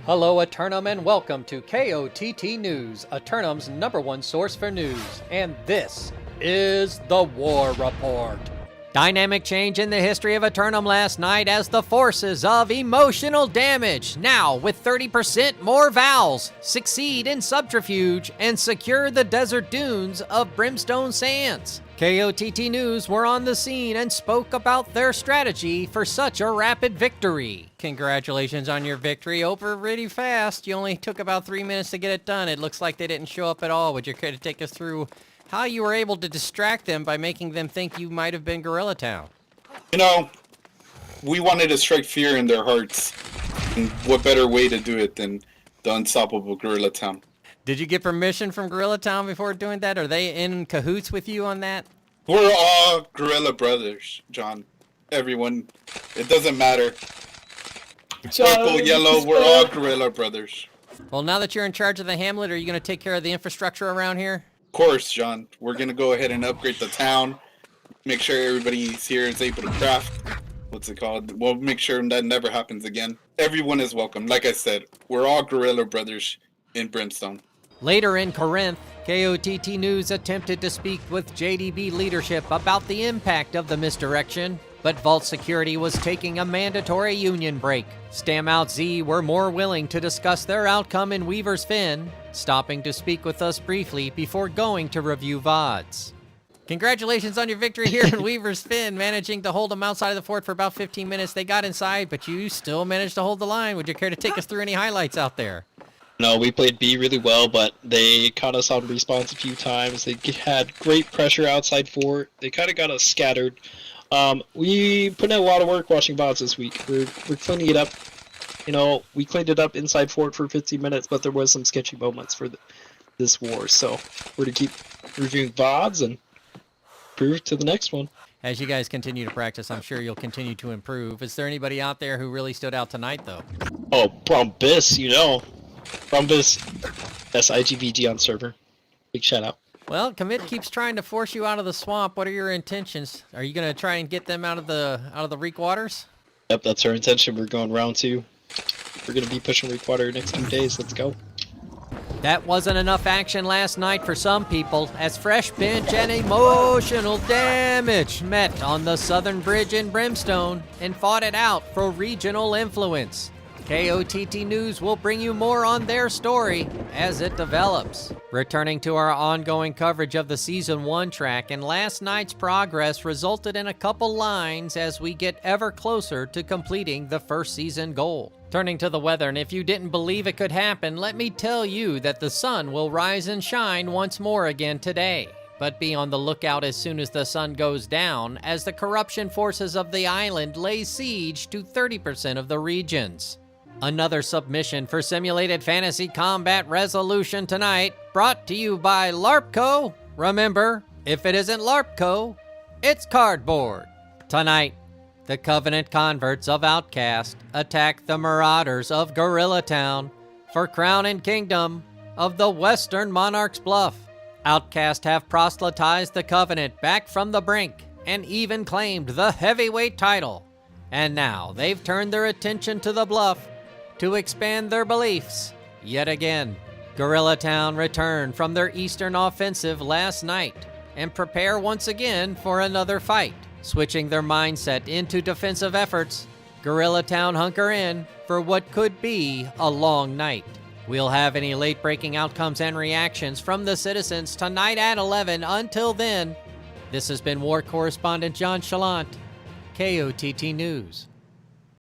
Hello, Eternum, and welcome to KOTT News, Eternum's #1 source for news. And this is the War Report. Dynamic change in the history of Eternum last night as the forces of emotional damage, now with 30% more vowels, succeed in subterfuge and secure the desert dunes of Brimstone Sands. KOTT News were on the scene and spoke about their strategy for such a rapid victory. Congratulations on your victory. Over really fast. You only took about 3 minutes to get it done. It looks like they didn't show up at all. Would you care to take us through how you were able to distract them by making them think you might have been Gorilla Town? You know, we wanted to strike fear in their hearts. And what better way to do it than the unstoppable Gorilla Town? Did you get permission from Gorilla Town before doing that? Are they in cahoots with you on that? We're all Gorilla Brothers, John. Everyone. It doesn't matter. Purple, yellow, we're all Gorilla Brothers. Well, now that you're in charge of the hamlet, are you going to take care of the infrastructure around here? Of course, John. We're going to go ahead and upgrade the town. Make sure everybody here is able to craft. What's it called? We'll make sure that never happens again. Everyone is welcome. Like I said, we're all Gorilla Brothers in Brimstone. Later in Corinth, KOTT News attempted to speak with JDB leadership about the impact of the misdirection, but Vault Security was taking a mandatory union break. Stamout Z were more willing to discuss their outcome in Weaver's Fin, stopping to speak with us briefly before going to review VODs. Congratulations on your victory here in Weaver's Fin, managing to hold them outside of the fort for about 15 minutes. They got inside, but you still managed to hold the line. Would you care to take us through any highlights out there? No, we played B really well, but they caught us on respawns a few times. They had great pressure outside fort. They kind of got us scattered. We put in a lot of work watching VODs this week. We're cleaning it up. You know, we cleaned it up inside fort for 15 minutes, but there was some sketchy moments for this war. So we're to keep reviewing VODs and improve to the next one. As you guys continue to practice, I'm sure you'll continue to improve. Is there anybody out there who really stood out tonight, though? Oh, Brumbus, you know. Brumbus, that's IGVG on server. Big shout out. Well, Commit keeps trying to force you out of the swamp. What are your intentions? Are you going to try and get them out of the Reek waters? Yep, that's our intention. We're going round 2. We're going to be pushing Reek water next 2 days. Let's go. That wasn't enough action last night for some people, as fresh bench and emotional damage met on the southern bridge in Brimstone and fought it out for regional influence. KOTT News will bring you more on their story as it develops. Returning to our ongoing coverage of the Season 1 track, and last night's progress resulted in a couple lines as we get ever closer to completing the first season goal. Turning to the weather, and if you didn't believe it could happen, let me tell you that the sun will rise and shine once more again today. But be on the lookout as soon as the sun goes down, as the corruption forces of the island lay siege to 30% of the regions. Another submission for Simulated Fantasy Combat Resolution tonight, brought to you by LARPco. Remember, if it isn't LARPco, it's cardboard. Tonight, the Covenant converts of Outcast attack the Marauders of Gorilla Town for Crown and Kingdom of the Western Monarch's Bluff. Outcast have proselytized the Covenant back from the brink and even claimed the heavyweight title. And now they've turned their attention to the Bluff to expand their beliefs yet again. Gorilla Town returned from their eastern offensive last night and prepare once again for another fight. Switching their mindset into defensive efforts, Gorilla Town hunker in for what could be a long night. We'll have any late-breaking outcomes and reactions from the citizens tonight at 11. Until then, this has been War Correspondent JChalant, KOTT News.